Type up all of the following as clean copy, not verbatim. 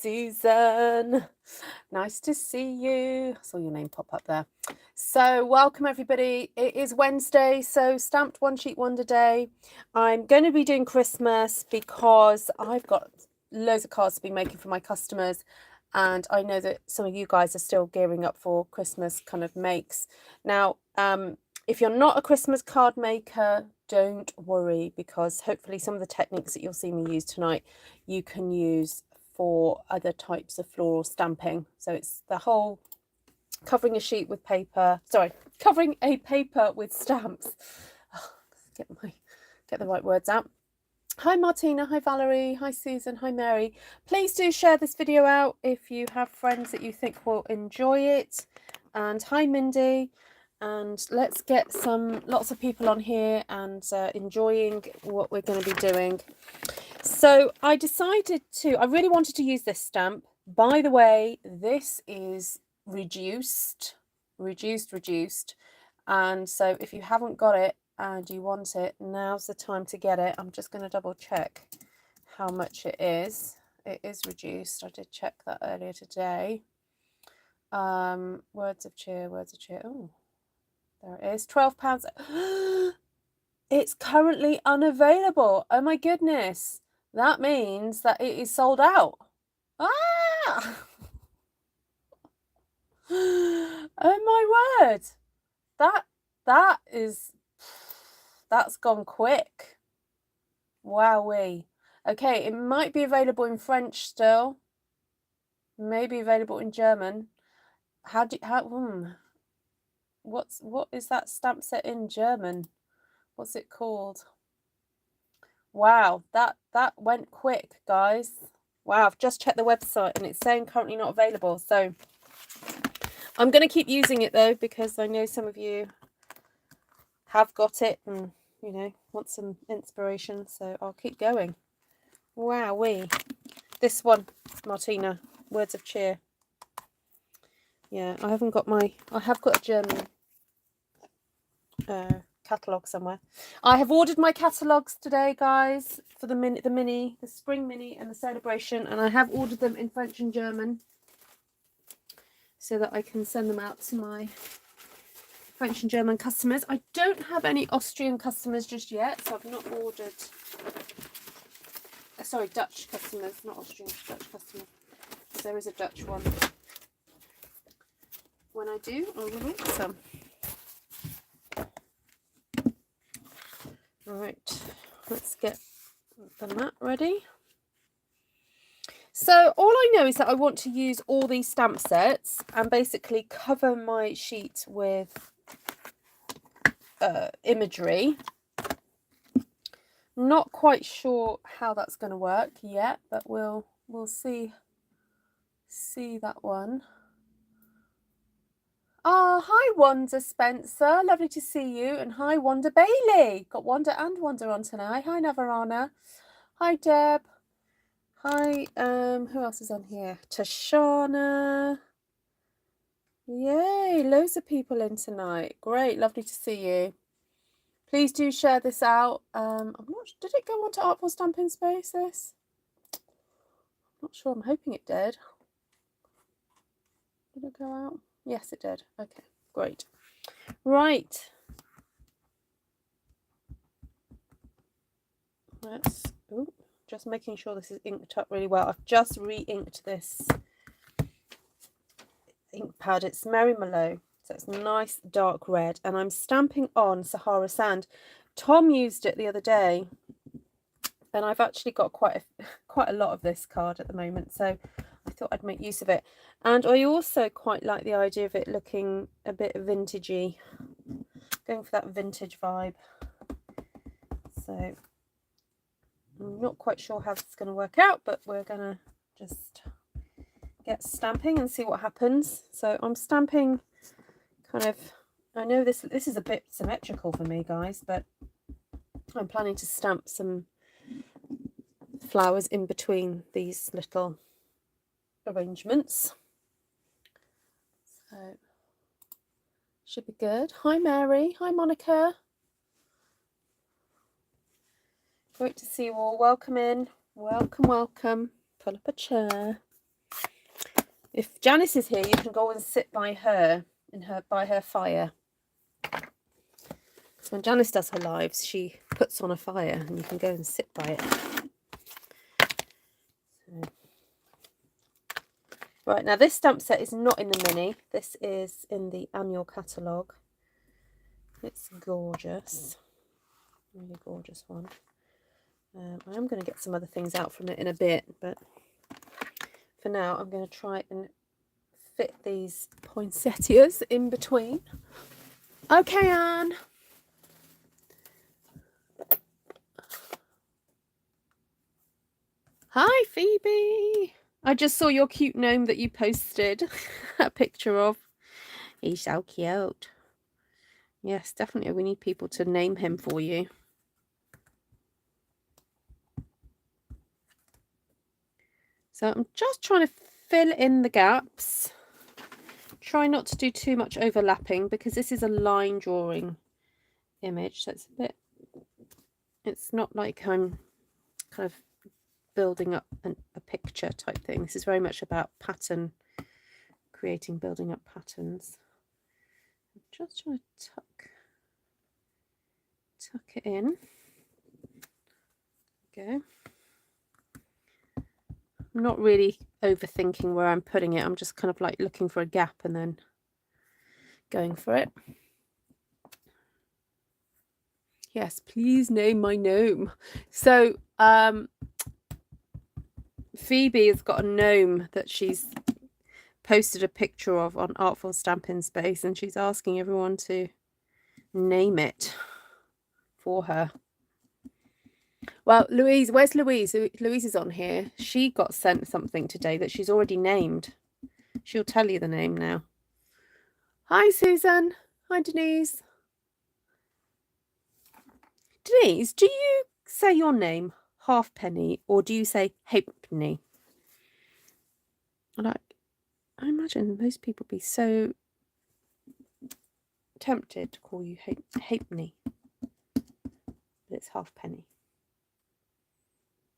Susan. Nice to see you. I saw your name pop up there. So welcome everybody. It is Wednesday, so Stamped One Sheet Wonder Day. I'm going to be doing Christmas because I've got loads of cards to be making for my customers, and I know that some of you guys are still gearing up for Christmas kind of makes. Now, if you're not a Christmas card maker, don't worry, because hopefully some of the techniques that you'll see me use tonight, you can use for other types of floral stamping. So it's the whole covering a sheet with paper, covering a paper with stamps. Oh, get the right words out. Hi Martina, hi Valerie, hi Susan, hi Mary. Please do share this video out if you have friends that you think will enjoy it. And hi Mindy. And let's get lots of people on here and enjoying what we're going to be doing. So I really wanted to use this stamp. By the way, this is reduced. And so if you haven't got it and you want it, now's the time to get it. I'm just going to double check how much it is. It is reduced. I did check that earlier today. Words of cheer. Oh, there it is. £12. It's currently unavailable. Oh my goodness. That means that it is sold out. Ah! Oh my word. That's gone quick. Wowee. Okay, it might be available in French still. Maybe available in German. What is that stamp set in German? What's it called? Wow, that went quick, guys. Wow, I've just checked the website and it's saying currently not available. So I'm going to keep using it though, because I know some of you have got it and, you know, want some inspiration. So I'll keep going. Wowee. This one, Martina, Words of Cheer. Yeah, I have got a German catalogue somewhere. I have ordered my catalogues today, guys, for the spring mini and the celebration, and I have ordered them in French and German so that I can send them out to my French and German customers. I don't have any Austrian customers just yet, so I've not ordered Dutch customers, not Austrian, Dutch customers. There is a Dutch one. When I do, I will order some. Right, let's get the mat ready. So all I know is that I want to use all these stamp sets and basically cover my sheet with imagery. Not quite sure how that's going to work yet, but we'll see that one. Oh, hi Wanda Spencer, lovely to see you. And hi Wanda Bailey, got Wanda and Wanda on tonight. Hi Navarana, hi Deb, hi who else is on here? Tashana. Yay, loads of people in tonight. Great, lovely to see you. Please do share this out. I'm not, did it go onto Artful Stampin Space, this? I'm not sure, I'm hoping it did. Did it go out? Yes, it did. Okay, great. Right. Let's, just making sure this is inked up really well. I've just re-inked this ink pad. It's Merlot, so it's nice dark red, and I'm stamping on Sahara sand. Tom used it the other day, and I've actually got quite a lot of this card at the moment, so I thought I'd make use of it. And I also quite like the idea of it looking a bit vintagey, going for that vintage vibe. So I'm not quite sure how this is going to work out, but we're going to just get stamping and see what happens. So I'm stamping kind of, I know this is a bit symmetrical for me, guys, but I'm planning to stamp some flowers in between these little arrangements. So should be good. Hi Mary, hi Monica. Great to see you all. Welcome in. Welcome. Pull up a chair. If Janice is here, you can go and sit by her by her fire. So when Janice does her lives, she puts on a fire and you can go and sit by it. So. Right, now this stamp set is not in the mini. This is in the annual catalogue. It's gorgeous. Really gorgeous one. I am going to get some other things out from it in a bit, but for now I'm going to try and fit these poinsettias in between. Okay, Anne. Hi, Phoebe. I just saw your cute gnome that you posted a picture of. He's so cute. Yes, definitely. We need people to name him for you. So I'm just trying to fill in the gaps. Try not to do too much overlapping because this is a line drawing image. So it's a bit, it's not like I'm kind of building up a picture type thing. This is very much about pattern, building up patterns. I'm just trying to tuck it in. Go. I'm not really overthinking where I'm putting it. I'm just kind of like looking for a gap and then going for it. Yes, please name my gnome. So Phoebe has got a gnome that she's posted a picture of on Artful Stampin Space, and she's asking everyone to name it for her. Well, Louise, where's Louise? Louise is on here. She got sent something today that she's already named. She'll tell you the name now. Hi, Susan. Hi, Denise. Denise, do you say your name Halfpenny or do you say Halfpenny? Like, I imagine most people be so tempted to call you Halfpenny, but it's Halfpenny.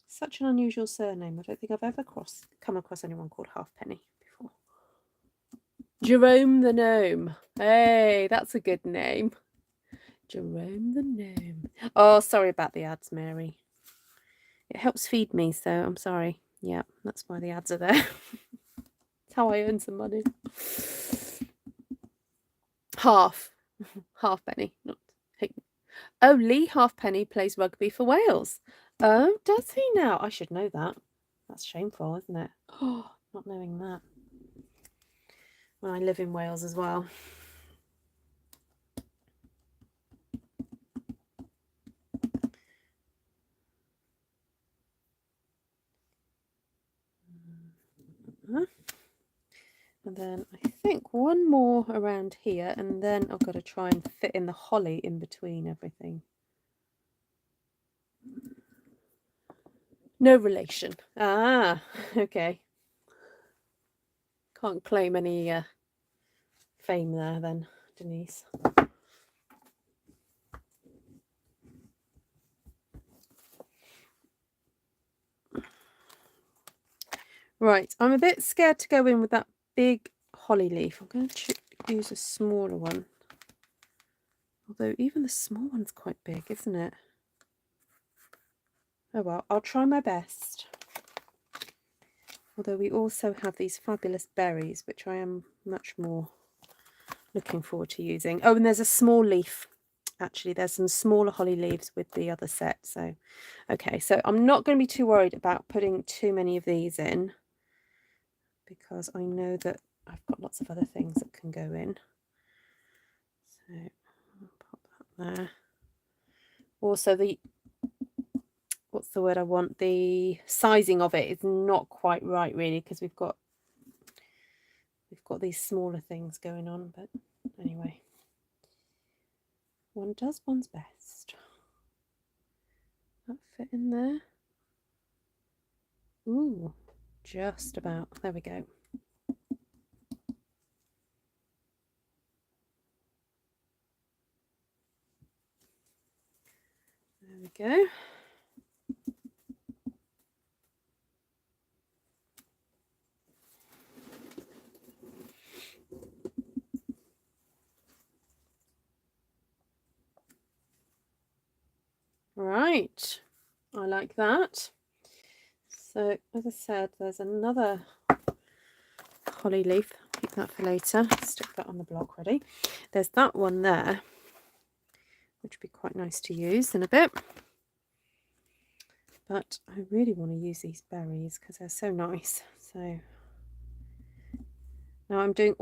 Such an unusual surname. I don't think I've ever come across anyone called Halfpenny before. Jerome the Gnome. Hey, that's a good name. Jerome the Gnome. Oh, sorry about the ads, Mary. It helps feed me, so I'm sorry. Yeah, that's why the ads are there. That's how I earn some money. Halfpenny. Not Halfpenny. Oh, Lee Halfpenny plays rugby for Wales. Oh, does he now? I should know that. That's shameful, isn't it? Oh, not knowing that. When I live in Wales as well. And then I think one more around here, and then I've got to try and fit in the holly in between everything. No relation. Ah, okay. Can't claim any fame there then, Denise. Right, I'm a bit scared to go in with that big holly leaf. I'm going to use a smaller one. Although even the small one's quite big, isn't it? Oh well, I'll try my best. Although we also have these fabulous berries, which I am much more looking forward to using. Oh, and there's a small leaf. Actually, there's some smaller holly leaves with the other set. So, okay, so I'm not going to be too worried about putting too many of these in, because I know that I've got lots of other things that can go in. So I'll pop that there. Also, what's the word I want? The sizing of it is not quite right, really, because we've got these smaller things going on. But anyway, one does one's best. That fit in there. Ooh, just about. There we go. There we go. right, I like that. So as I said, there's another holly leaf. Keep that for later. Stick that on the block ready. There's that one there, which would be quite nice to use in a bit. But I really want to use these berries because they're so nice. So now I'm doing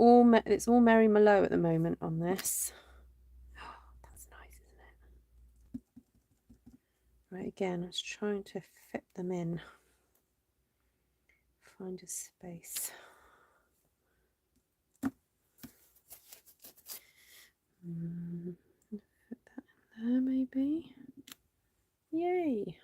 it's all Merry Merlot at the moment on this. Oh, that's nice, isn't it? Right, again, I was trying to fit them in. Find a space. Put that in there maybe. Yay!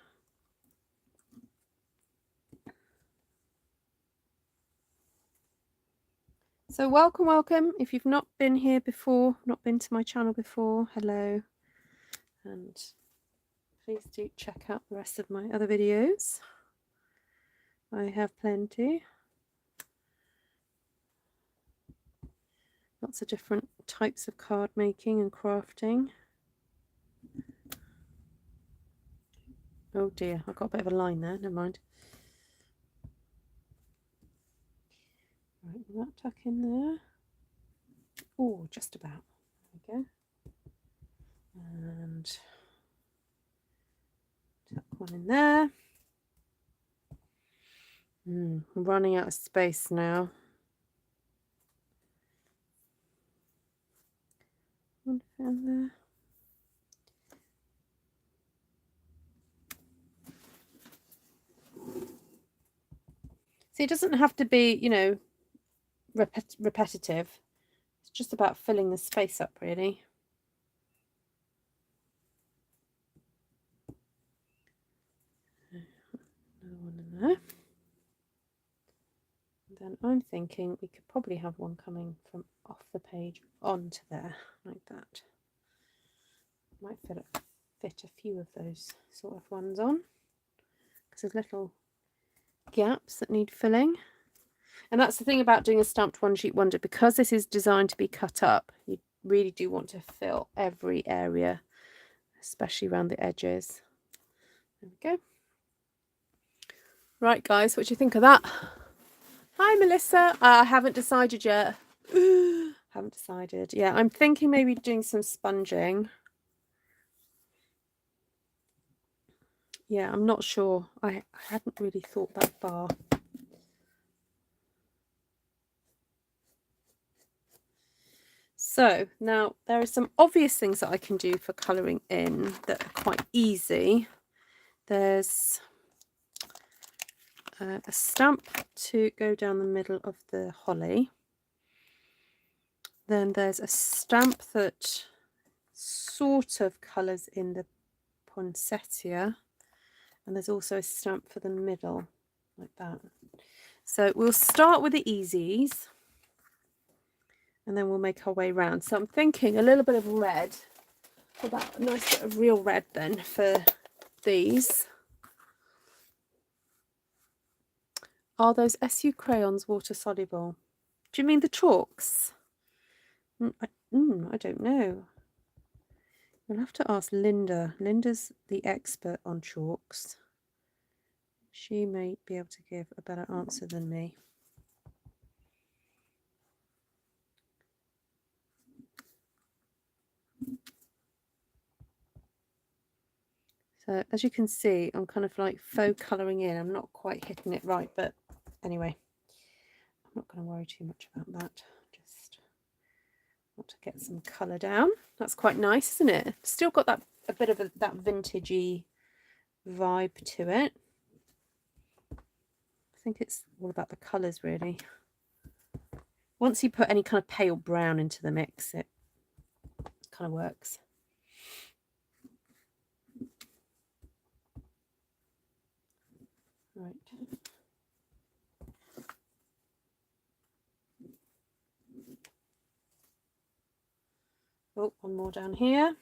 So welcome. If you've not been here before, not been to my channel before, hello. And please do check out the rest of my other videos. I have plenty. Lots of different types of card making and crafting. Oh dear, I've got a bit of a line there, never mind. Right, will that tuck in there? Oh, just about. There we go. And tuck one in there. I'm running out of space now. One in there. See, it doesn't have to be, you know, repetitive. It's just about filling the space up, really. Another one in there. And then I'm thinking we could probably have one coming from off the page onto there, like that. Might fit a few of those sort of ones on, because there's little gaps that need filling. And that's the thing about doing a stamped one sheet wonder, because this is designed to be cut up, you really do want to fill every area, especially around the edges. There we go. Right guys, what do you think of that? Hi Melissa. I haven't decided yet. Haven't decided. Yeah, I'm thinking maybe doing some sponging. Yeah, I'm not sure. I hadn't really thought that far. So now there are some obvious things that I can do for colouring in that are quite easy. There's a stamp to go down the middle of the holly. Then there's a stamp that sort of colours in the poinsettia. And there's also a stamp for the middle, like that. So we'll start with the easies, and then we'll make our way round. So I'm thinking a little bit of red, about a nice bit of real red then for these. Are those SU crayons water soluble? Do you mean the chalks? I don't know. We'll have to ask Linda. Linda's the expert on chalks. She may be able to give a better answer than me. So as you can see, I'm kind of like faux colouring in. I'm not quite hitting it right, but anyway, I'm not going to worry too much about that. Just want to get some colour down. That's quite nice, isn't it? Still got that a bit of that vintagey vibe to it. I think it's all about the colours, really. Once you put any kind of pale brown into the mix, it kind of works. Right. Oh, one more down here.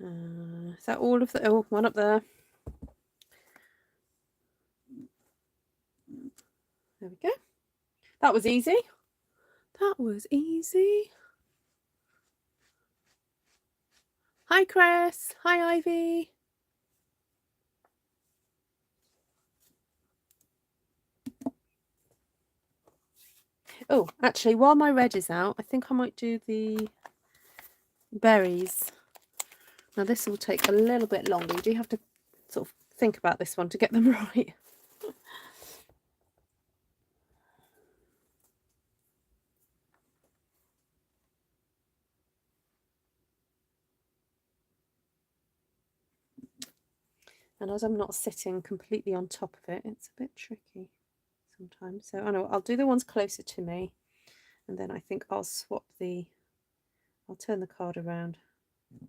Is that all of the... Oh, one up there. There we go. That was easy. That was easy. Hi, Chris. Hi, Ivy. Oh, actually, while my red is out, I think I might do the berries. Now, this will take a little bit longer. You do have to sort of think about this one to get them right. And as I'm not sitting completely on top of it, it's a bit tricky sometimes. So I know I'll do the ones closer to me, and then I think I'll swap I'll turn the card around. I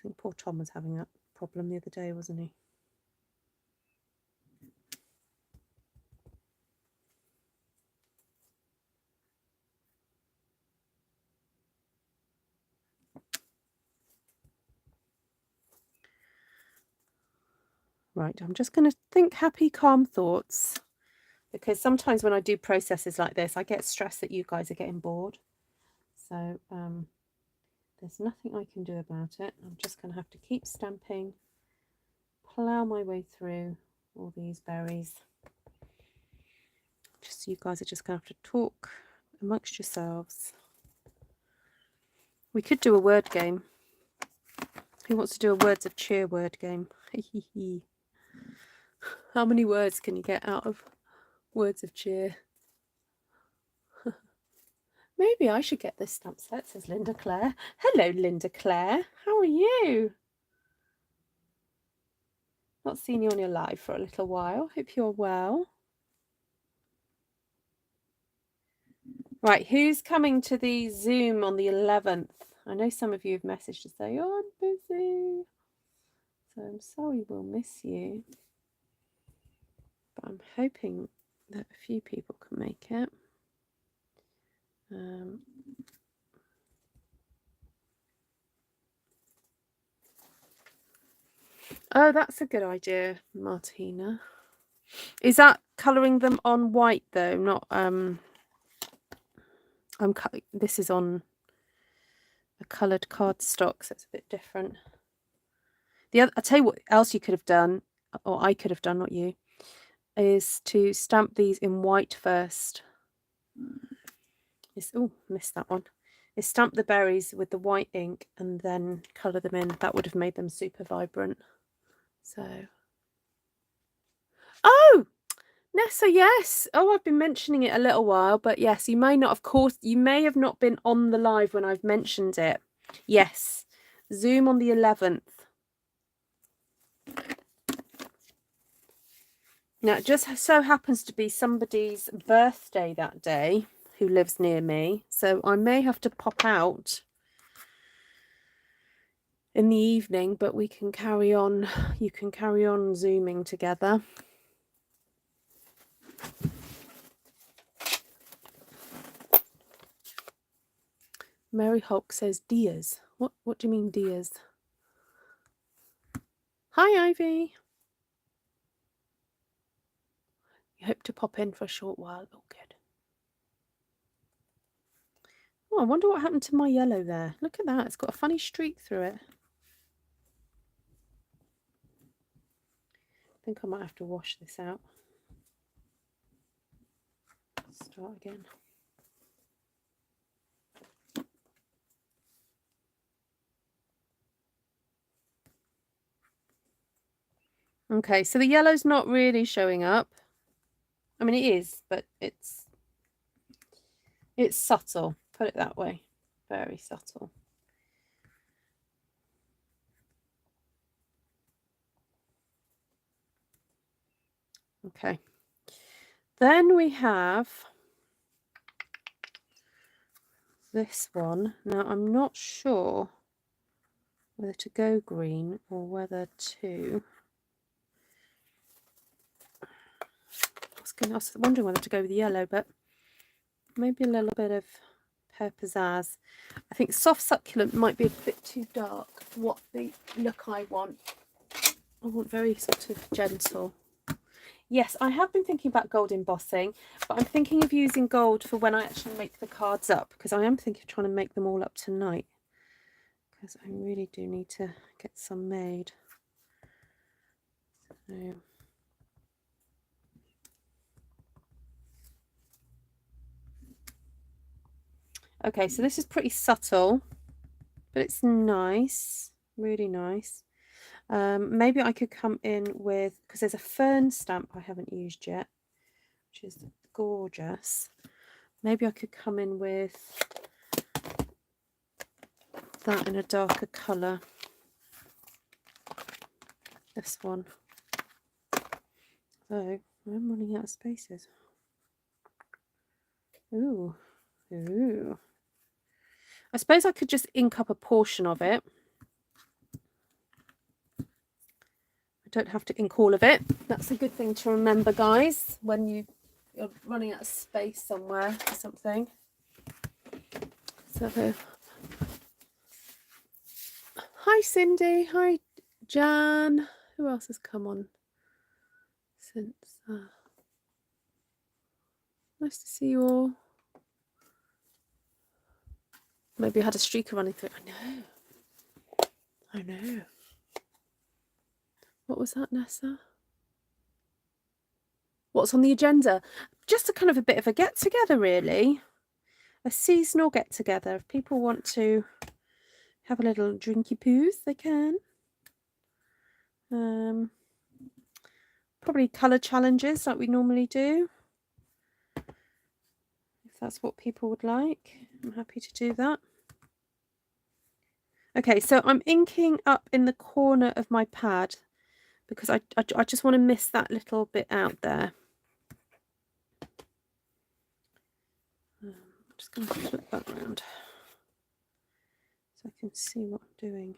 think poor Tom was having that problem the other day, wasn't he? Right, I'm just going to think happy, calm thoughts, because sometimes when I do processes like this, I get stressed that you guys are getting bored. So there's nothing I can do about it. I'm just going to have to keep stamping, plough my way through all these berries. Just you guys are just going to have to talk amongst yourselves. We could do a word game. Who wants to do a words of cheer word game? How many words can you get out of words of cheer? Maybe I should get this stamp set, says Linda Claire. Hello, Linda Claire. How are you? Not seen you on your live for a little while. Hope you're well. Right, who's coming to the Zoom on the 11th? I know some of you have messaged to say, oh, I'm busy. So I'm sorry we'll miss you. But I'm hoping that a few people can make it. Oh, that's a good idea, Martina. Is that colouring them on white though? Not this is on a coloured cardstock, so it's a bit different. I'll tell you what else you could have done, or I could have done, not you, is to stamp these in white first. Oh, missed that one. Is stamp the berries with the white ink and then colour them in. That would have made them super vibrant. So, oh, Nessa, yes. Oh, I've been mentioning it a little while, but yes, you may not, of course, you may have not been on the live when I've mentioned it. Yes, Zoom on the 11th. Now, it just so happens to be somebody's birthday that day who lives near me, so I may have to pop out in the evening, but we can carry on. You can carry on Zooming together. Mary Hulk says Diaz. What do you mean Diaz? Hi, Ivy. You hope to pop in for a short while. Oh, good. Oh, I wonder what happened to my yellow there. Look at that. It's got a funny streak through it. I think I might have to wash this out. Start again. Okay, so the yellow's not really showing up. I mean, it is, but it's subtle. Put it that way. Very subtle. Okay. Then we have this one. Now, I'm not sure whether to go green or whether to... I was wondering whether to go with yellow, but maybe a little bit of Pear Pizzazz. I think soft succulent might be a bit too dark for what the look I want. I want very sort of gentle. Yes, I have been thinking about gold embossing, but I'm thinking of using gold for when I actually make the cards up, because I am thinking of trying to make them all up tonight. because I really do need to get some made. So okay, so this is pretty subtle, but it's nice, really nice. Maybe I could come in with, because there's a fern stamp I haven't used yet, which is gorgeous. Maybe I could come in with that in a darker colour. This one. So I'm running out of spaces. Ooh, ooh. I suppose I could just ink up a portion of it. I don't have to ink all of it. That's a good thing to remember, guys, when you're running out of space somewhere or something. So, hi Cindy, hi Jan. Who else has come on since? Nice to see you all. Maybe I had a streaker running through. I know. What was that, Nessa? What's on the agenda? Just a kind of a bit of a get together, really. A seasonal get together. If people want to have a little drinky poos, they can. Probably colour challenges like we normally do. If that's what people would like, I'm happy to do that. Okay, so I'm inking up in the corner of my pad because I just want to miss that little bit out there. I'm just going to flip that around so I can see what I'm doing.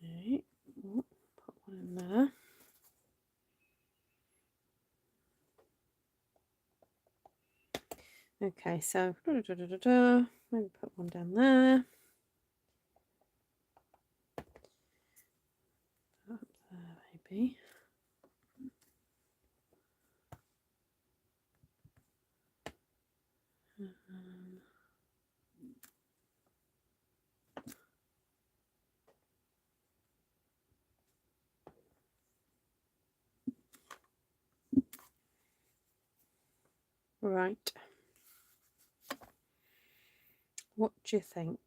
Okay, put one in there. Okay, so maybe put one down there. Up there, maybe. Right. What do you think?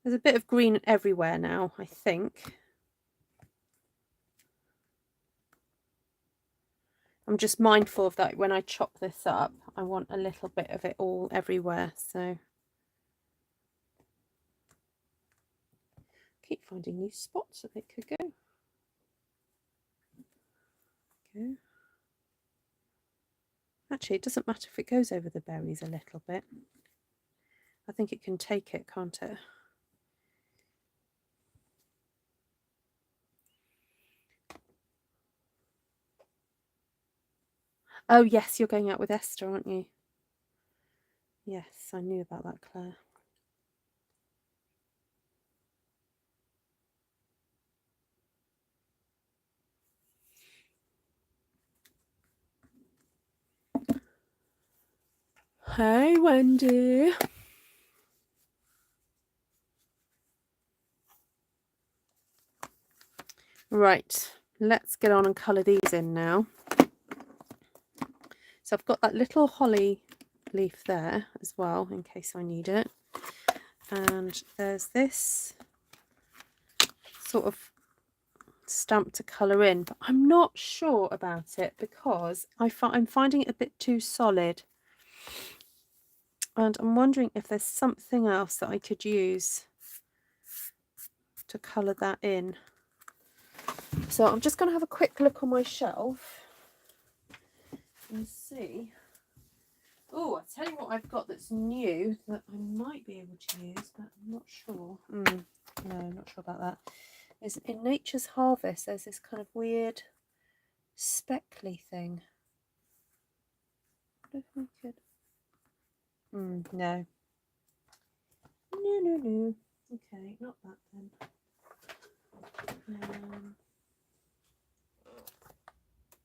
There's a bit of green everywhere now, I think. I'm just mindful of that when I chop this up. I want a little bit of it all everywhere, so keep finding new spots that it could go. Okay. Actually, it doesn't matter if it goes over the berries a little bit. I think it can take it, can't it? Oh, yes, you're going out with Esther, aren't you? Yes, I knew about that, Claire. Hey, Wendy. Right, let's get on and colour these in now. So I've got that little holly leaf there as well, in case I need it. And there's this sort of stamp to colour in, but I'm not sure about it because I'm finding it a bit too solid. And I'm wondering if there's something else that I could use to colour that in. So I'm just going to have a quick look on my shelf and see. Oh, I'll tell you what I've got that's new that I might be able to use, but I'm not sure. No, not sure about that. Is in Nature's Harvest, there's this kind of weird speckly thing. I wonder if I could. No. No. Okay, not that then.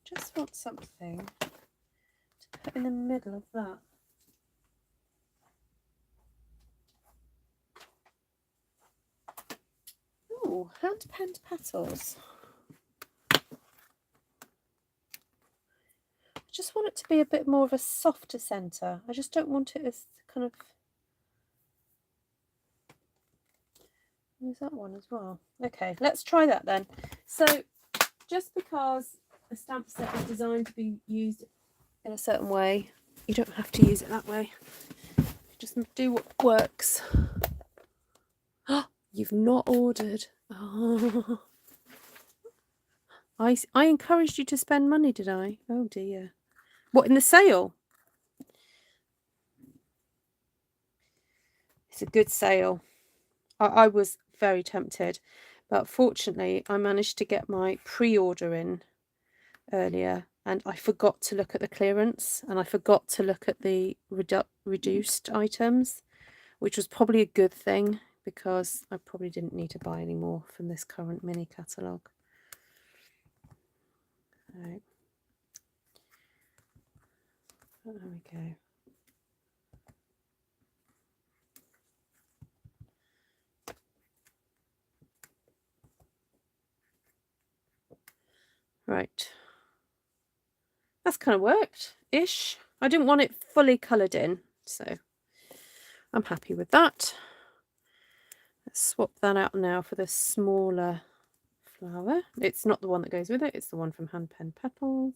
Just want something to put in the middle of that. Oh, hand penned petals. I just want it to be a bit more of a softer centre. I just don't want it as kind of... There's that one as well. Okay, let's try that then. So just because a stamp set is designed to be used in a certain way, you don't have to use it that way. Just do what works. Oh, you've not ordered. Oh. I encouraged you to spend money, did I? Oh dear. What, in the sale? It's a good sale. I was very tempted, but fortunately I managed to get my pre-order in earlier, and I forgot to look at the clearance, and I forgot to look at the reduced items, which was probably a good thing because I probably didn't need to buy any more from this current mini catalogue. Right. Oh, there we go. Right. That's kind of worked-ish. I didn't want it fully coloured in, so I'm happy with that. Let's swap that out now for the smaller flower. It's not the one that goes with it, it's the one from Hand Pen Petals.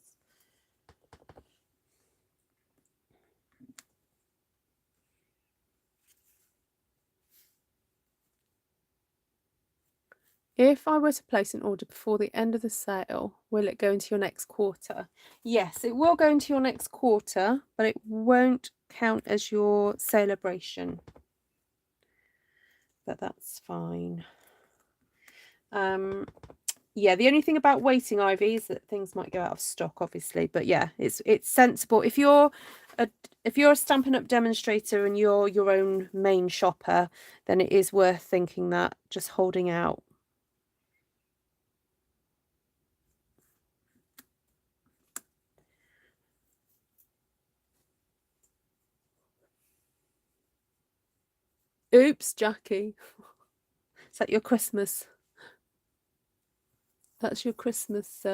If I were to place an order before the end of the sale, will it go into your next quarter? Yes, it will go into your next quarter, but it won't count as your celebration. But that's fine. Yeah, the only thing about waiting, Ivy, is that things might go out of stock, obviously. But yeah, it's sensible. If you're a Stampin' Up! Demonstrator and you're your own main shopper, then it is worth thinking that, just holding out. Oops, Jackie. Is that your Christmas? That's your Christmas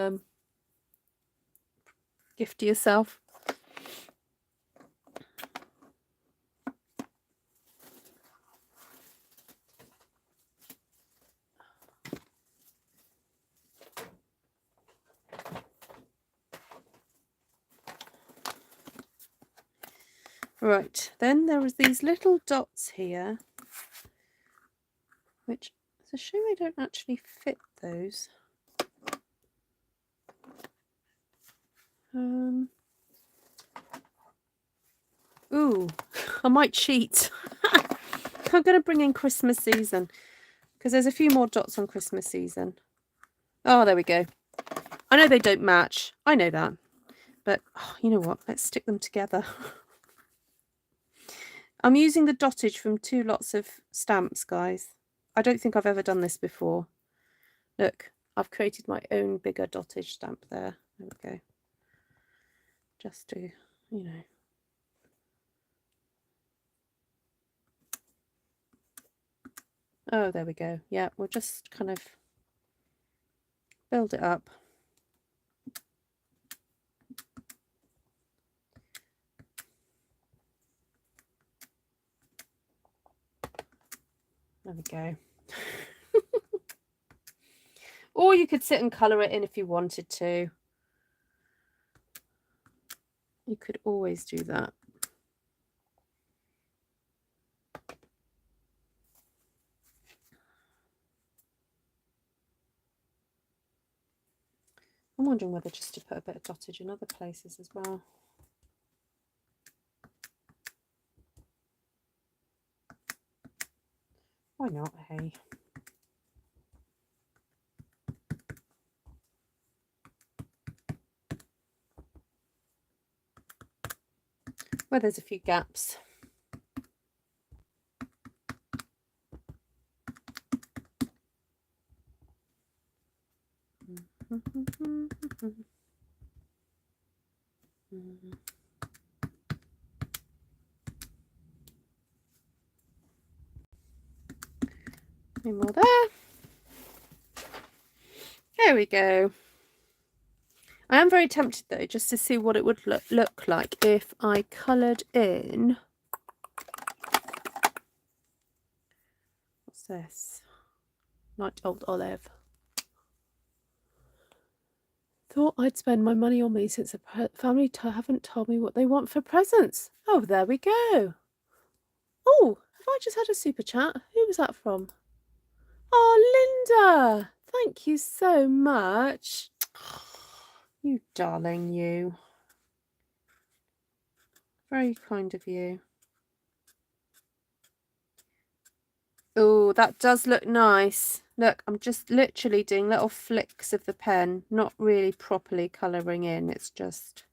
gift to yourself. Right, then there is these little dots here, which it's a shame I don't actually fit those. Ooh, I might cheat. I'm going to bring in Christmas season because there's a few more dots on Christmas season. Oh, there we go. I know they don't match. I know that. But oh, you know what? Let's stick them together. I'm using the dottage from 2 lots of stamps, guys. I don't think I've ever done this before. Look, I've created my own bigger dottage stamp there. There we go. Just to, you know. Oh, there we go. Yeah, we'll just kind of build it up. There we go. Or you could sit and colour it in if you wanted to. You could always do that. I'm wondering whether just to put a bit of dottage in other places as well. Why not, hey? Where there's a few gaps. Any more there? There we go. I am very tempted though, just to see what it would look like if I coloured in. What's this? Light old olive. Thought I'd spend my money on me since the family haven't told me what they want for presents. Oh, there we go. Oh, have I just had a super chat? Who was that from? Oh, Linda. Thank you so much. You darling, you. Very kind of you. Oh, that does look nice. Look, I'm just literally doing little flicks of the pen, not really properly colouring in. It's just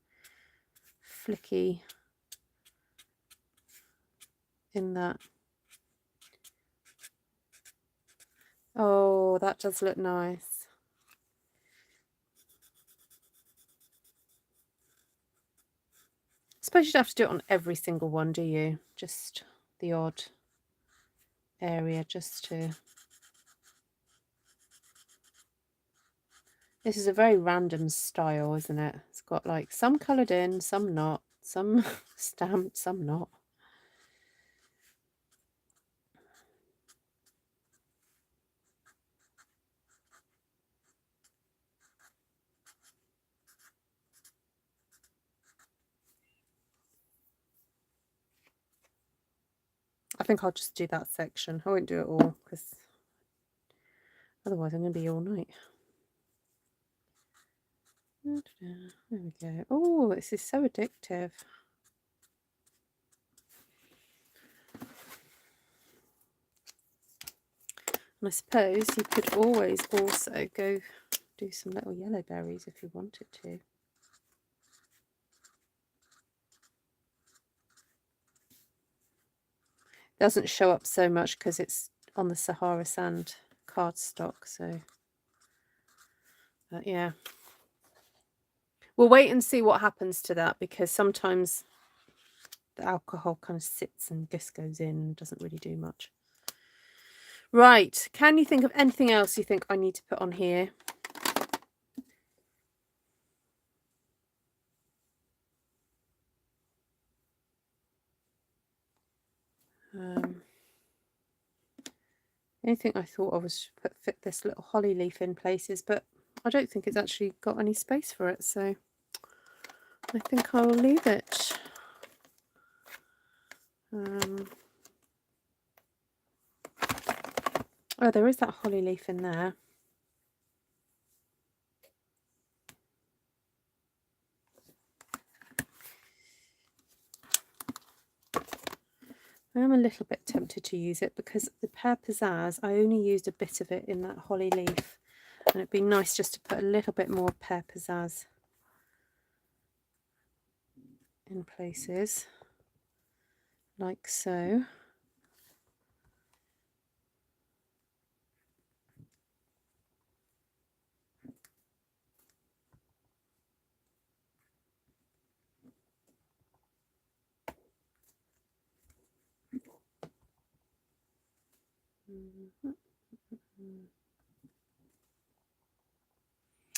flicky in that. Oh, that does look nice. I suppose you'd have to do it on every single one, do you? Just the odd area just to... This is a very random style, isn't it? It's got like some coloured in, some not, some stamped, some not. I think I'll just do that section. I won't do it all because otherwise I'm going to be all night. There we go. Oh, this is so addictive. And I suppose you could always also go do some little yellow berries if you wanted to. Doesn't show up so much because it's on the Sahara sand cardstock, so yeah. We'll wait and see what happens to that, because sometimes the alcohol kind of sits and just goes in and doesn't really do much. Right, can you think of anything else you think I need to put on here? Anything I thought I was fit this little holly leaf in places, but I don't think it's actually got any space for it, so I think I will leave it. Oh, there is that holly leaf in there. I am a little bit tempted to use it because the Pear Pizzazz, I only used a bit of it in that holly leaf, and it'd be nice just to put a little bit more Pear Pizzazz in places, like so.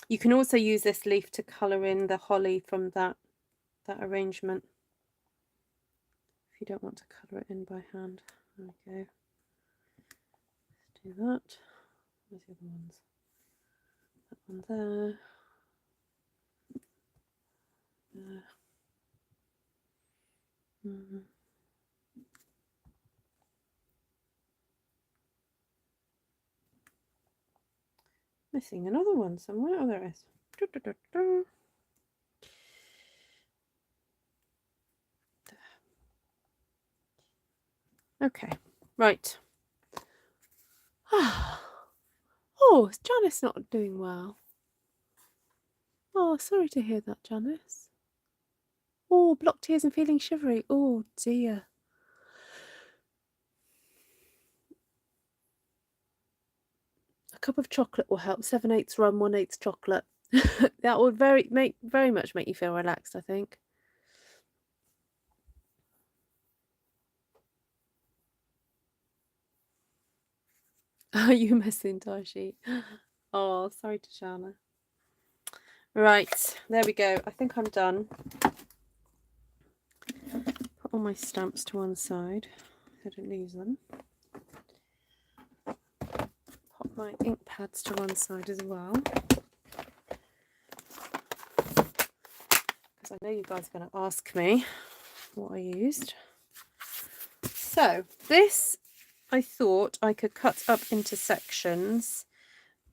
You can also use this leaf to colour in the holly from that arrangement, if you don't want to colour it in by hand. There we go. Let's do that. Where's the other ones? That one there. There. Missing another one somewhere. Oh, there it is. Okay, right. Oh, is Janice not doing well? Oh, sorry to hear that, Janice. Oh, blocked ears and feeling shivery. Oh, dear. A cup of chocolate will help. 7/8 rum, 1/8 chocolate. That would very much make you feel relaxed, I think. Are you missing Tashi? Oh, sorry to Shana. Right, there we go. I think I'm done. Put all my stamps to one side. I don't lose them. Pop my ink pads to one side as well, because I know you guys are going to ask me what I used. So this, I thought I could cut up into sections,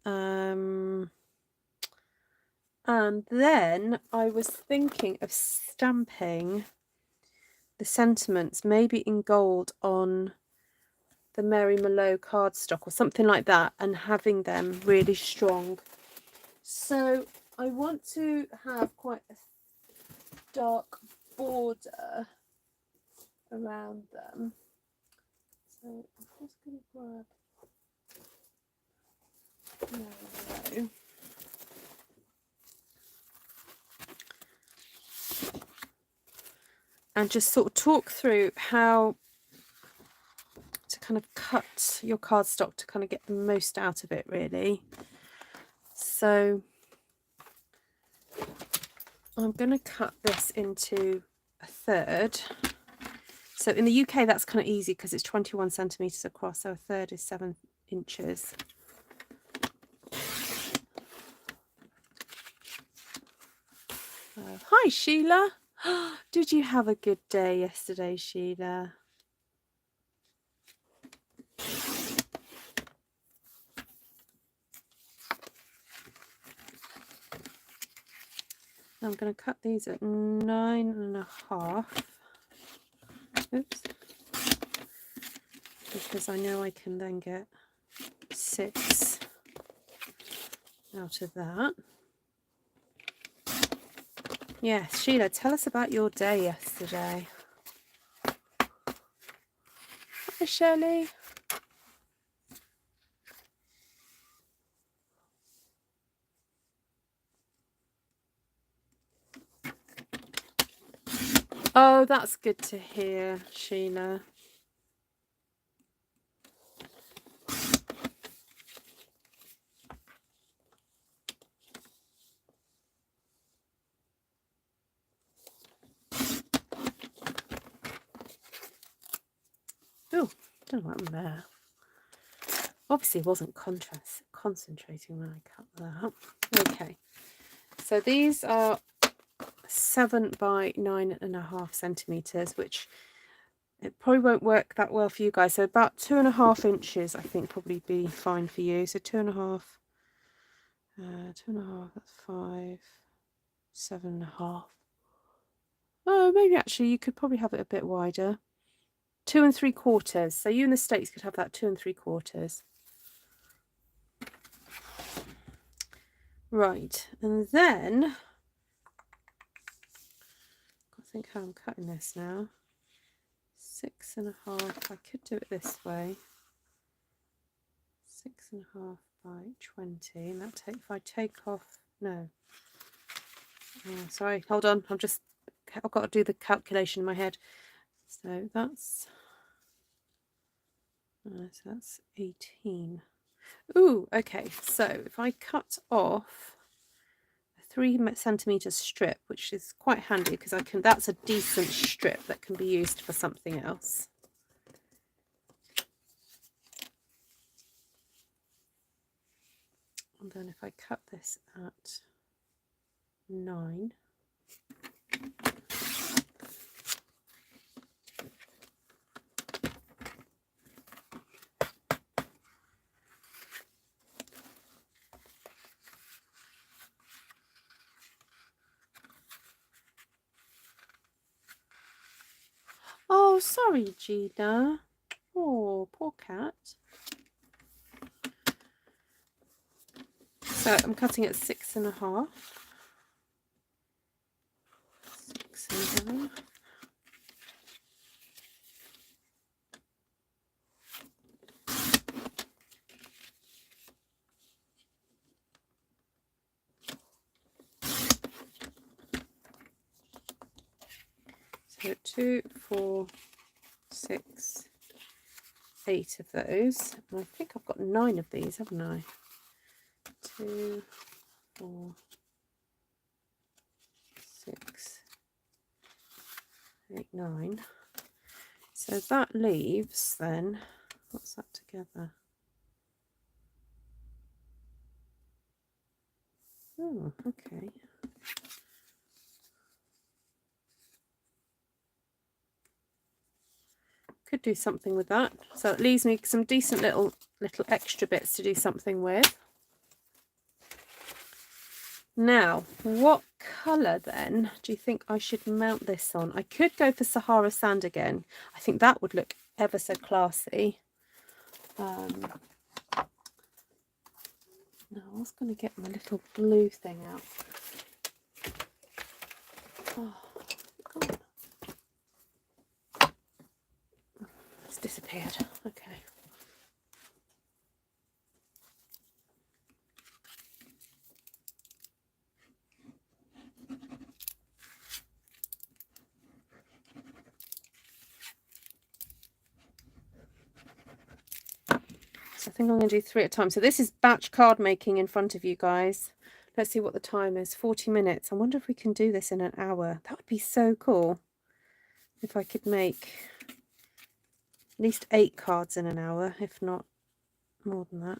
and then I was thinking of stamping the sentiments maybe in gold on the Mary Merlot cardstock or something like that, and having them really strong. So I want to have quite a dark border around them. So I'm just going to grab Merlot. And just sort of talk through how to kind of cut your cardstock to kind of get the most out of it, really. So I'm going to cut this into a third. So in the UK, that's kind of easy because it's 21 centimetres across, so a third is 7 inches. Hi, Sheila. Did you have a good day yesterday, Sheila? I'm going to cut these at 9.5. Oops. Because I know I can then get 6 out of that. Yes, Sheila, tell us about your day yesterday. Hi, Shirley. Oh, that's good to hear, Sheila. Oh, don't know what happened there. Obviously, wasn't concentrating when I cut that. Okay, so these are 7 by 9.5 centimeters, which it probably won't work that well for you guys. So about 2.5 inches, I think, probably be fine for you. So 2.5, 2.5. That's 5, 7.5. Oh, maybe actually you could probably have it a bit wider. 2 3/4. So you in the States could have that 2 3/4. Right, and then I think how I'm cutting this now. 6.5. I could do it this way. 6.5 by 20. And that if I take off, no. Sorry, hold on. I've got to do the calculation in my head. So that's 18. Ooh, okay. So if I cut off a 3 centimeter strip, which is quite handy because that's a decent strip that can be used for something else. And then if I cut this at 9. sorry, Gina. Oh, poor cat. So I'm cutting at 6.5. 6.5. So 2, 4, 6, 8 of those. And I think I've got 9 of these, haven't I? 2, 4, 6, 8, 9. So that leaves then, what's that together? Oh, okay. Could do something with that. So it leaves me some decent little extra bits to do something with. Now, what colour then do you think I should mount this on? I could go for Sahara sand again. I think that would look ever so classy. No, I was going to get my little blue thing out. Oh, God. It's disappeared. Okay. So I think I'm going to do 3 at a time. So this is batch card making in front of you guys. Let's see what the time is. 40 minutes. I wonder if we can do this in an hour. That would be so cool. If I could make at least 8 cards in an hour, if not more than that.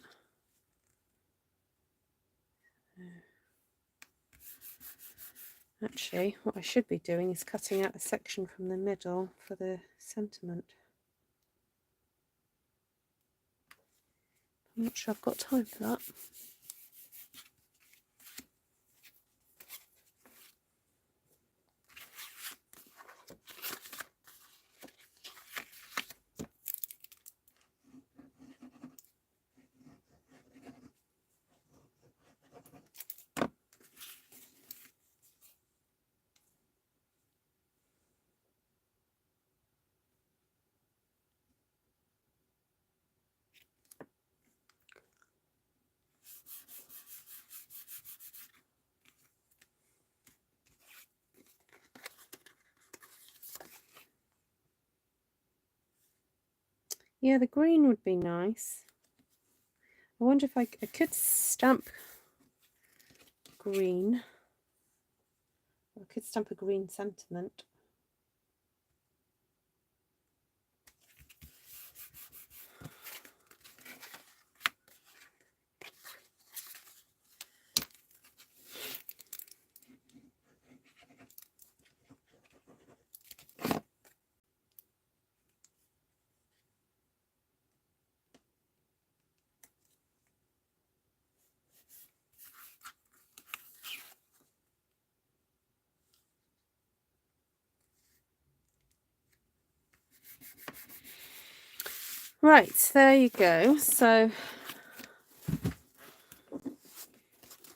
Actually, what I should be doing is cutting out a section from the middle for the sentiment. I'm not sure I've got time for that. Yeah, the green would be nice. I wonder if I could stamp green. I could stamp a green sentiment. Right, there you go. So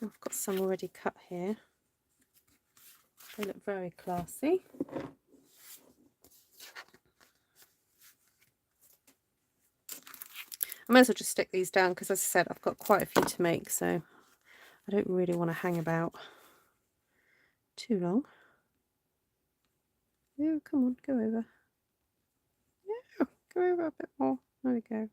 I've got some already cut here. They look very classy. I might as well just stick these down because, as I said, I've got quite a few to make, so I don't really want to hang about too long. Oh, come on, go over. Yeah, go over a bit more. There we go.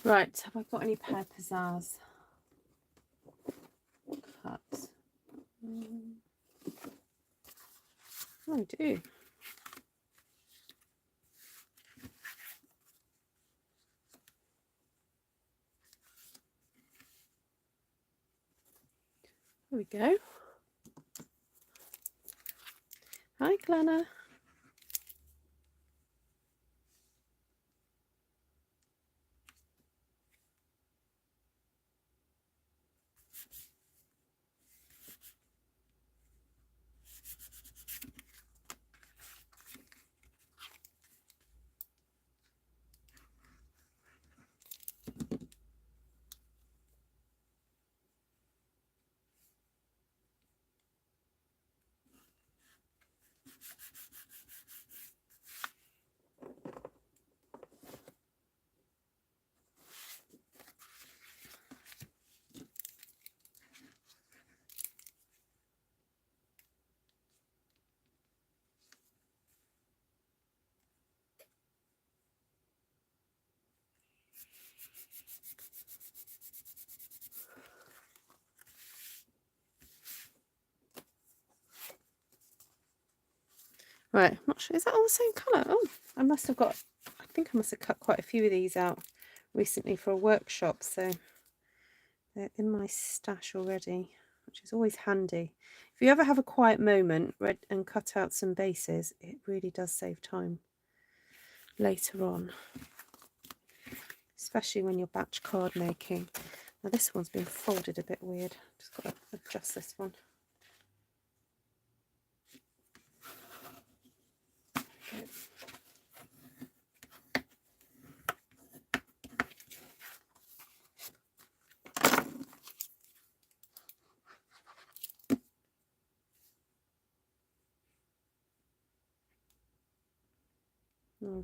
Right, have I got any Pear Pizzazz cups? Oh, I do. There we go. Hi, Glenna. Right, I'm not sure. Is that all the same colour? Oh, I think I must have cut quite a few of these out recently for a workshop, so they're in my stash already, which is always handy. If you ever have a quiet moment and cut out some bases, it really does save time later on, especially when you're batch card making. Now this one's been folded a bit weird. Just got to adjust this one.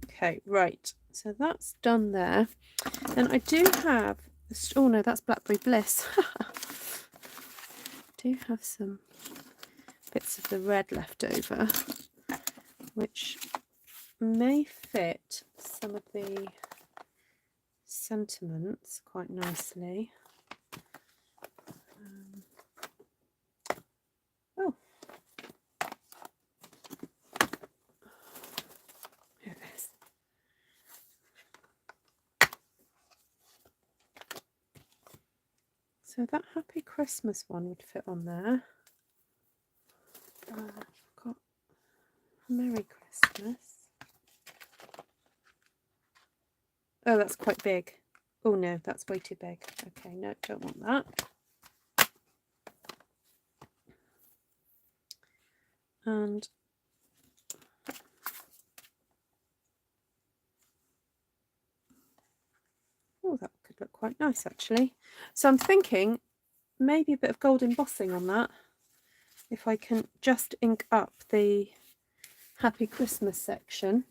Okay, right, so that's done there. And I do have, oh no, that's Blackberry Bliss. I do have some bits of the red left over, which may fit some of the sentiments quite nicely. Oh, here it is. So that Happy Christmas one would fit on there. I've got Merry Christmas. Oh, that's quite big. Oh no, that's way too big. Okay, no, don't want that. And oh, that could look quite nice actually. So I'm thinking maybe a bit of gold embossing on that. If I can just ink up the Happy Christmas section.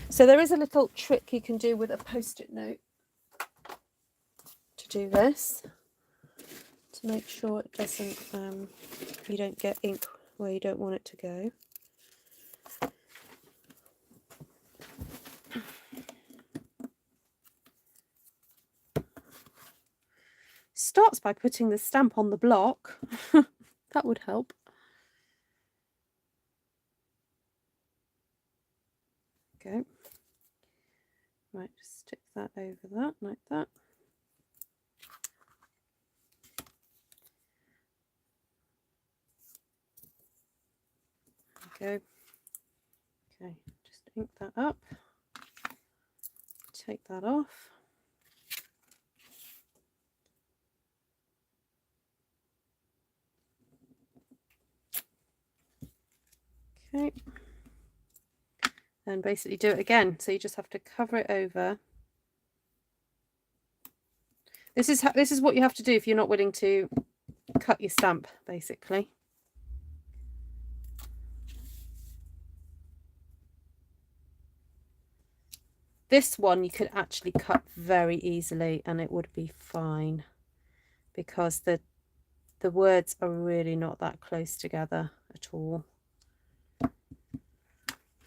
So there is a little trick you can do with a post-it note to do this, to make sure it doesn't, you don't get ink where you don't want it to go. Starts by putting the stamp on the block. That would help. Go. Right, just stick that over that, like that. There we go. Okay, just ink that up. Take that off. Okay. And basically do it again. So you just have to cover it over. This is what you have to do if you're not willing to cut your stamp, basically. This one you could actually cut very easily and it would be fine, because the words are really not that close together at all.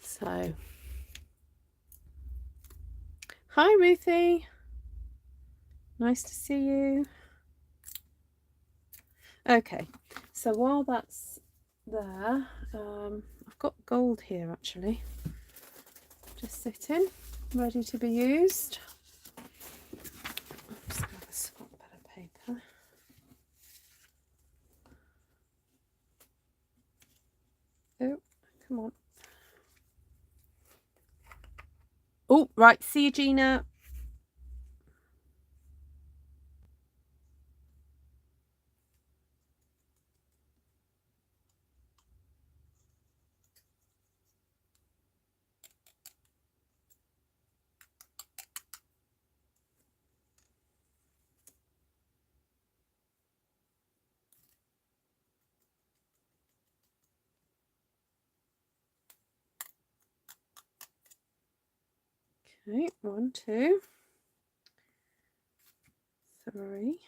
So, hi Ruthie. Nice to see you. Okay, so while that's there, I've got gold here actually, just sitting, ready to be used. I'm just going to have a scrap bit of paper. Oh, come on. Oh, right, see you, Gina. Okay, 1, 2, 3.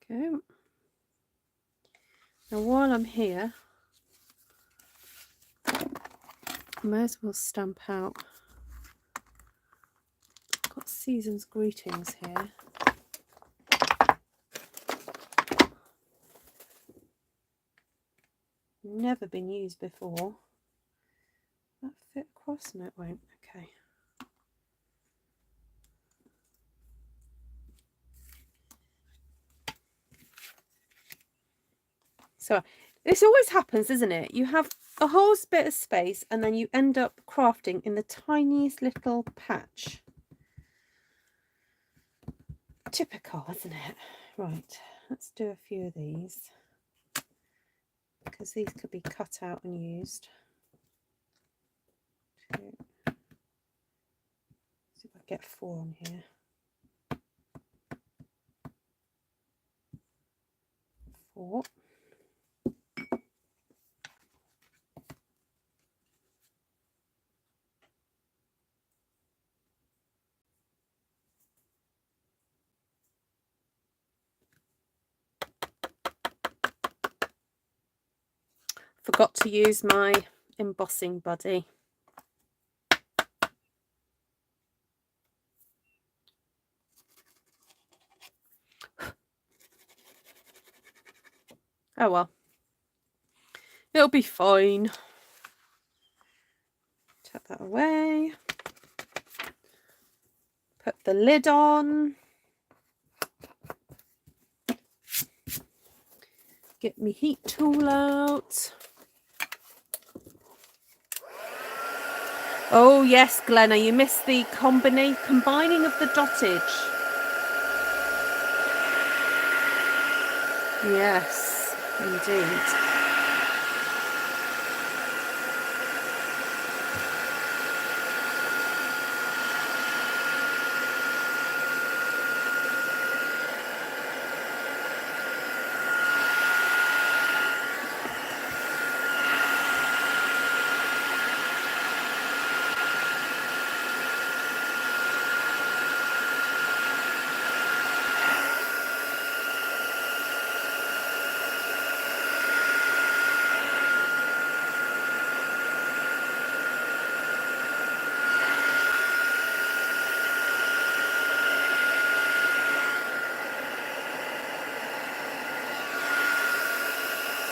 Okay. Now while I'm here, I may as well stamp out. I've got Season's Greetings here. Never been used before. That fit across? No, it won't. Okay. So this always happens, isn't it? You have a whole bit of space and then you end up crafting in the tiniest little patch. Typical, isn't it? Right, let's do a few of these because these could be cut out and used. 2. See if I get 4 on here. 4. Forgot to use my embossing buddy. Oh well, it'll be fine. Take that away. Put the lid on. Get my heat tool out. Oh yes, Glenna, you missed the combining of the dottage. Yes, indeed.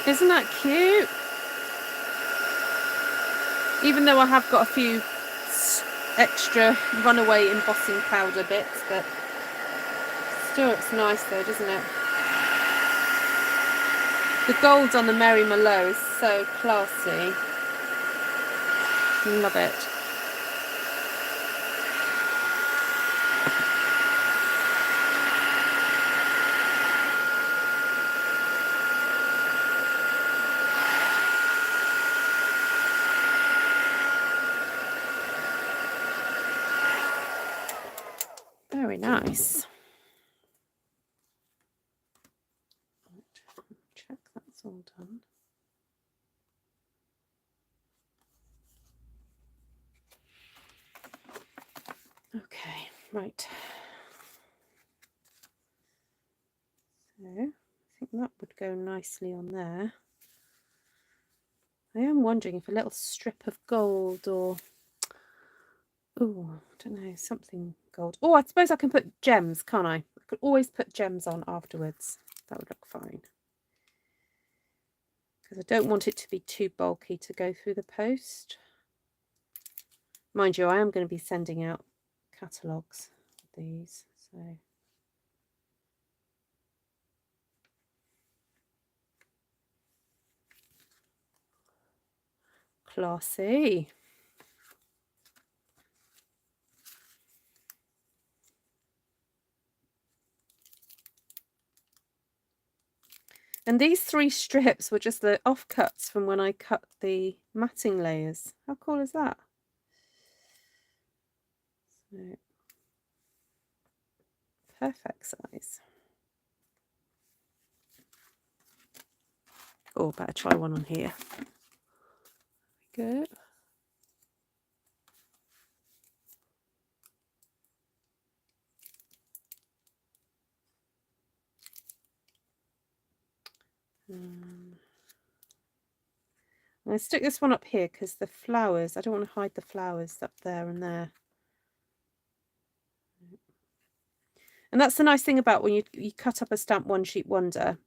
Isn't that cute? Even though I have got a few extra runaway embossing powder bits, but still it's nice though, doesn't it? The gold on the Merry Merlot is so classy. Love it. Very nice. Check that's all done. Okay, right. So I think that would go nicely on there. I am wondering if a little strip of gold or, oh, I don't know, something gold. Oh, I suppose I can put gems, can't I? I could always put gems on afterwards. That would look fine. Because I don't want it to be too bulky to go through the post. Mind you, I am going to be sending out catalogues of these, so. Classy. And these 3 strips were just the offcuts from when I cut the matting layers. How cool is that? So, perfect size. Oh, better try one on here. There we go. I'm going to stick this one up here because the flowers, I don't want to hide the flowers up there and there. And that's the nice thing about when you cut up a Stamp One Sheet Wonder.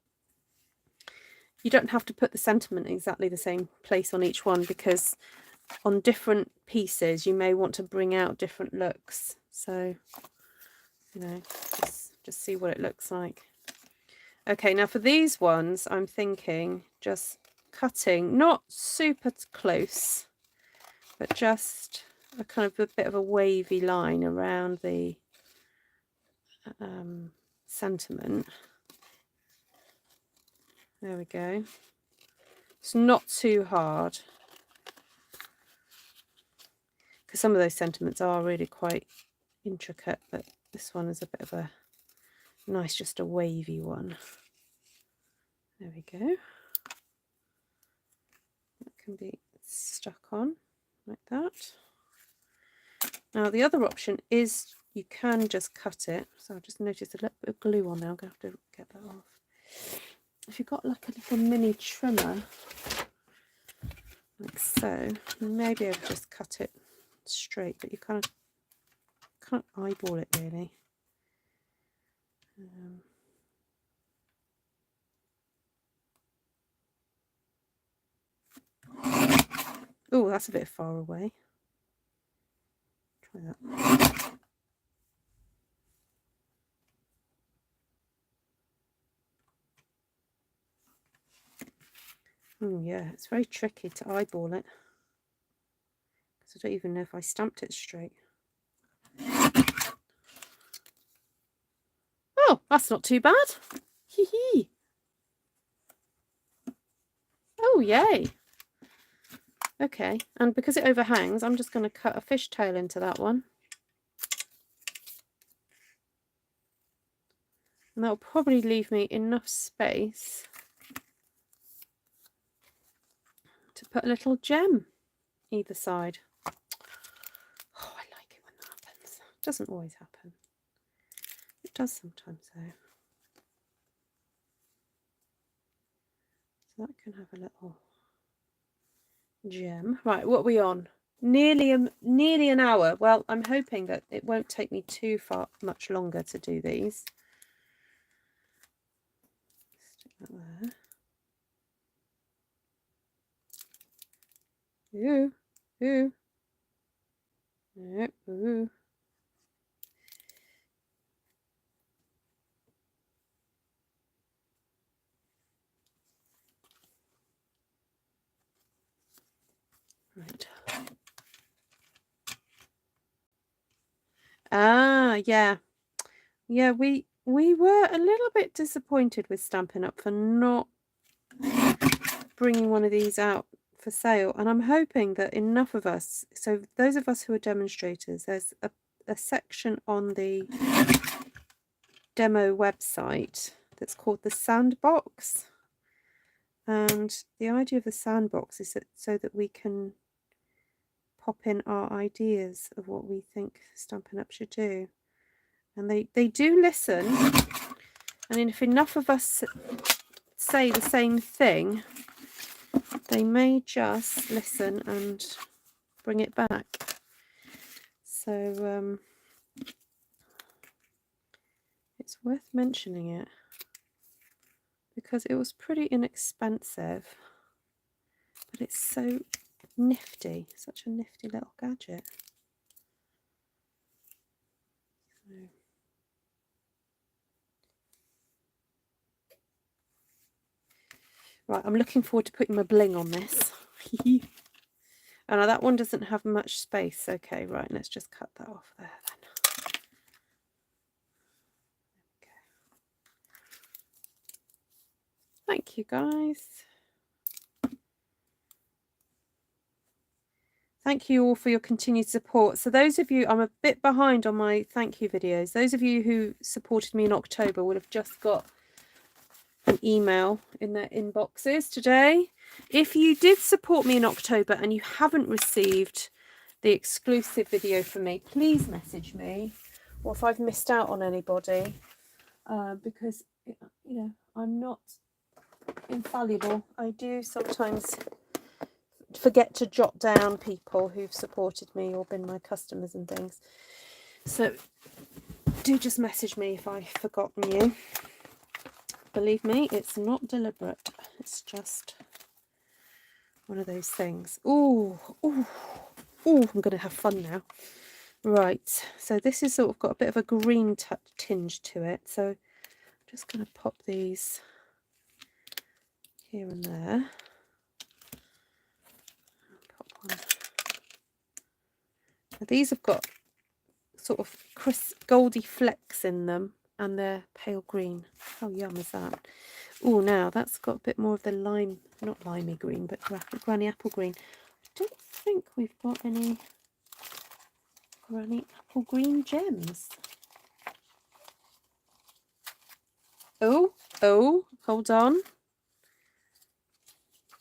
You don't have to put the sentiment in exactly the same place on each one, because on different pieces you may want to bring out different looks. So, you know, just see what it looks like. Okay, now for these ones, I'm thinking just cutting, not super close, but just a kind of a bit of a wavy line around the sentiment. There we go. It's not too hard, because some of those sentiments are really quite intricate, but this one is a bit of a nice, just a wavy one. There we go. That can be stuck on like that. Now the other option is you can just cut it. So I just noticed a little bit of glue on there. I'm going to have to get that off. If you've got like a little mini trimmer, like so, you may be able to just cut it straight, but you can't eyeball it really. Oh, that's a bit far away. Try that. Oh yeah, it's very tricky to eyeball it, because I don't even know if I stamped it straight. Oh, that's not too bad. Hee hee. Oh, yay. Okay, and because it overhangs, I'm just going to cut a fishtail into that one. And that'll probably leave me enough space to put a little gem either side. Oh, I like it when that happens. It doesn't always happen. It does sometimes though. So that can have a little gem. Right, what are we on? Nearly an hour. Well, I'm hoping that it won't take me too much longer to do these. Stick that there. Ooh, ooh. No, ooh. Right. Ah, yeah. Yeah, we were a little bit disappointed with Stampin' Up for not bringing one of these out for sale, and I'm hoping that enough of us, so those of us who are demonstrators, there's a section on the demo website that's called the sandbox, and the idea of the sandbox is that so that we can pop in our ideas of what we think Stampin' Up should do, and they do listen, and if enough of us say the same thing, they may just listen and bring it back. So it's worth mentioning it because it was pretty inexpensive, but it's so nifty, such a nifty little gadget. So. Right, I'm looking forward to putting my bling on this. And that one doesn't have much space. Okay, right, let's just cut that off there then. Okay. Thank you, guys. Thank you all for your continued support. So those of you, I'm a bit behind on my thank you videos. Those of you who supported me in October would have just got an email in their inboxes today. If you did support me in October and you haven't received the exclusive video from me, please message me, or if I've missed out on anybody, because you know, I'm not infallible. I do sometimes forget to jot down people who've supported me or been my customers and things, so do just message me if I've forgotten you. Believe me, it's not deliberate. It's just one of those things. Ooh, ooh, ooh, I'm going to have fun now. Right, so this is sort of got a bit of a green tinge to it. So I'm just going to pop these here and there. Pop one. Now, these have got sort of crisp, goldy flecks in them, and they're pale green. How yum is that? Oh, now that's got a bit more of the lime, not limey green, but granny apple green. I don't think we've got any granny apple green gems. Oh, hold on.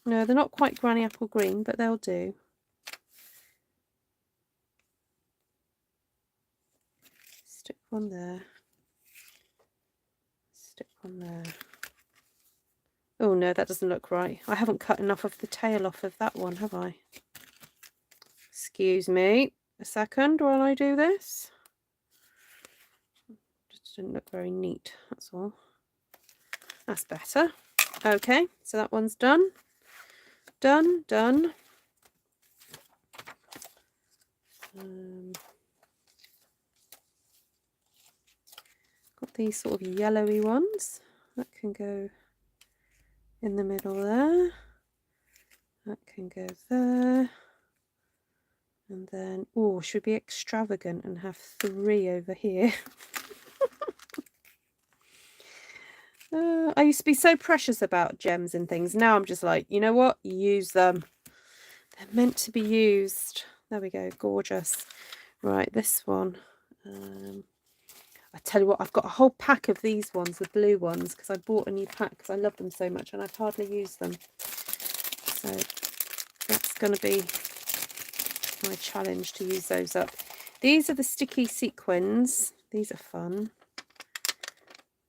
No, they're not quite granny apple green, but they'll do. Stick one there. Stick one there. Oh no, that doesn't look right. I haven't cut enough of the tail off of that one, have I? Excuse me a second while I do this. Just didn't look very neat, that's all. That's better. Okay, so that one's done. Done. Got these sort of yellowy ones. That can go in the middle there. That can go there. And then, oh, should we be extravagant and have 3 over here? I used to be so precious about gems and things. Now I'm just like, you know what? Use them. They're meant to be used. There we go. Gorgeous. Right, this one. I tell you what, I've got a whole pack of these ones, the blue ones, because I bought a new pack because I love them so much and I've hardly used them. So that's going to be my challenge, to use those up. These are the sticky sequins. These are fun.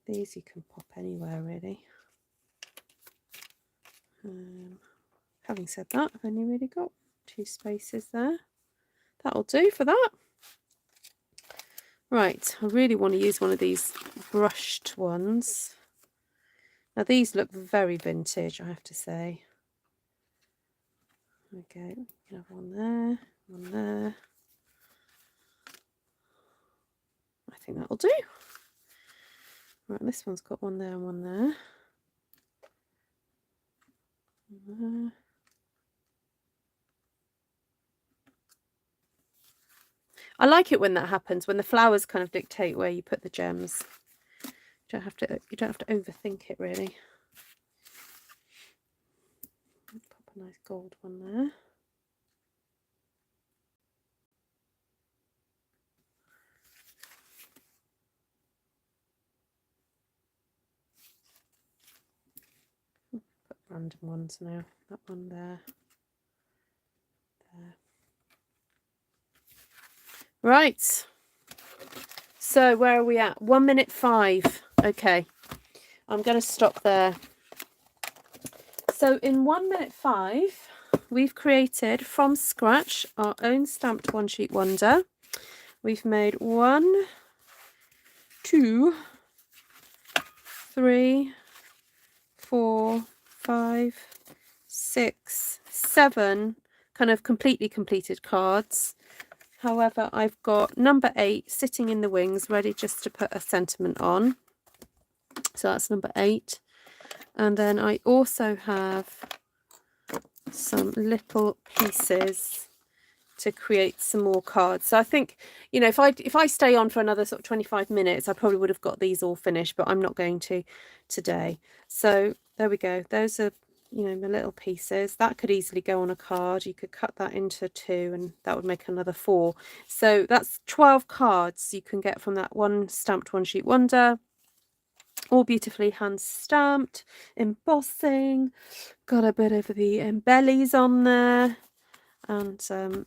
These you can pop anywhere, really. Having said that, I've only really got 2 spaces there. That'll do for that. Right, I really want to use one of these brushed ones. Now these look very vintage, I have to say. Okay, we can have one there, one there. I think that'll do. Right, this one's got one there and one there. One there. I like it when that happens, when the flowers kind of dictate where you put the gems. You don't have to overthink it, really. Pop a nice gold one there. Put random ones now. That one there. There. Right, so where are we at? 1 minute 5. Okay, I'm going to stop there. So in 1 minute 5, we've created from scratch our own stamped one sheet wonder. We've made 1, 2, 3, 4, 5, 6, 7 kind of completely completed cards. However, I've got number 8 sitting in the wings, ready just to put a sentiment on. So that's number 8. And then I also have some little pieces to create some more cards. So I think, you know, if I stay on for another sort of 25 minutes, I probably would have got these all finished, but I'm not going to today. So there we go. Those are, you know, my little pieces. That could easily go on a card. You could cut that into 2 and that would make another 4. So that's 12 cards you can get from that one stamped one sheet wonder. All beautifully hand stamped, embossing, got a bit of the embellies on there, and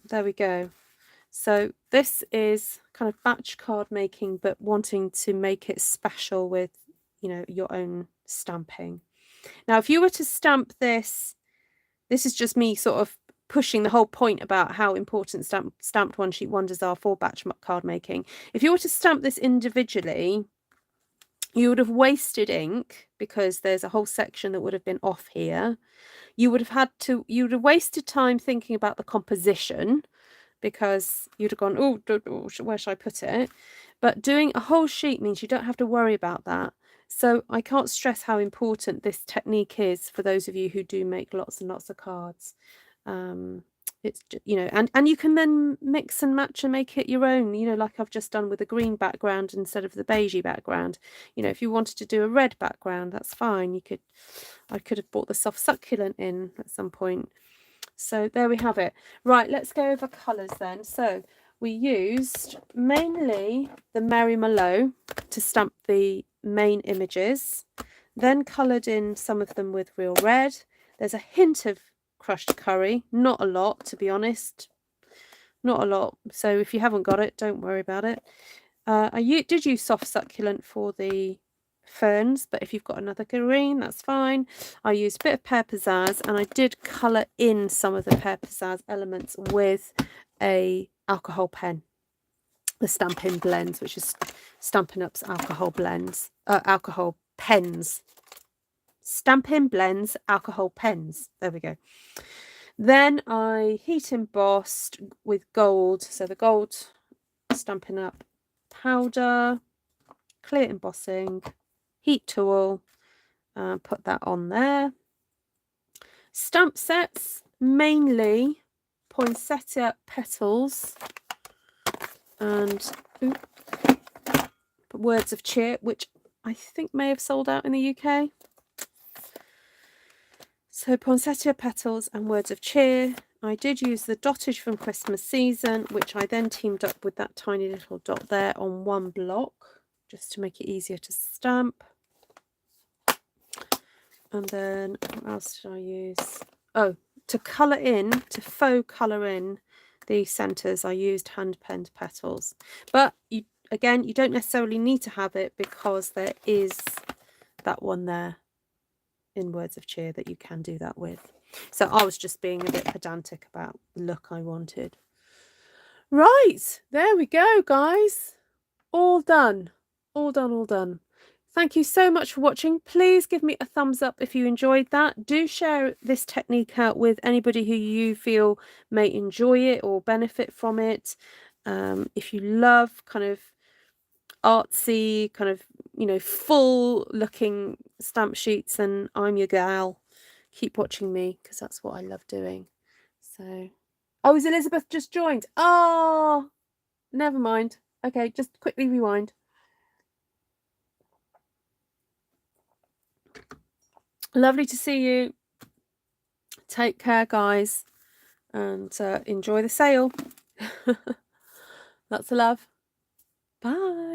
there we go. So this is kind of batch card making, but wanting to make it special with, you know, your own stamping. Now, if you were to stamp this, this is just me sort of pushing the whole point about how important stamped one sheet wonders are for batch card making. If you were to stamp this individually, you would have wasted ink because there's a whole section that would have been off here. You would have wasted time thinking about the composition because you'd have gone, oh, where should I put it? But doing a whole sheet means you don't have to worry about that. So I can't stress how important this technique is for those of you who do make lots and lots of cards. It's, you know, and you can then mix and match and make it your own, you know, like I've just done with a green background instead of the beigey background. You know, if you wanted to do a red background, that's fine. I could have bought the soft succulent in at some point. So there we have it. Right, let's go over colours then. So we used mainly the Merry Merlot to stamp the main images, then coloured in some of them with real red. There's a hint of crushed curry, not a lot, to be honest, not a lot. So if you haven't got it, don't worry about it. I did use soft succulent for the ferns, but if you've got another green, that's fine. I used a bit of Pear Pizzazz, and I did colour in some of the Pear Pizzazz elements with a alcohol pen, the Stampin' Blends, which is Stampin' Up's alcohol pens. Stampin' Blends alcohol pens. There we go. Then I heat embossed with gold. So the gold Stampin' Up powder, clear embossing, heat tool, put that on there. Stamp sets, mainly Poinsettia Petals and Words of Cheer, which I think may have sold out in the UK. So Poinsettia Petals and Words of Cheer. I did use the dottage from Christmas Season, which I then teamed up with that tiny little dot there on one block, just to make it easier to stamp. And then what else did I use? Oh, to colour in, to faux colour in the centres, I used hand-penned petals. But you don't necessarily need to have it because there is that one there in Words of Cheer that you can do that with. So I was just being a bit pedantic about the look I wanted. Right, there we go, guys. All done. All done, all done. Thank you so much for watching. Please give me a thumbs up if you enjoyed that. Do share this technique out with anybody who you feel may enjoy it or benefit from it. If you love kind of artsy, kind of, you know, full looking stamp sheets, and I'm your gal. Keep watching me because that's what I love doing. So, oh, is Elizabeth just joined? Oh, never mind. Okay, just quickly rewind. Lovely to see you. Take care, guys, and enjoy the sale. Lots of love. Bye.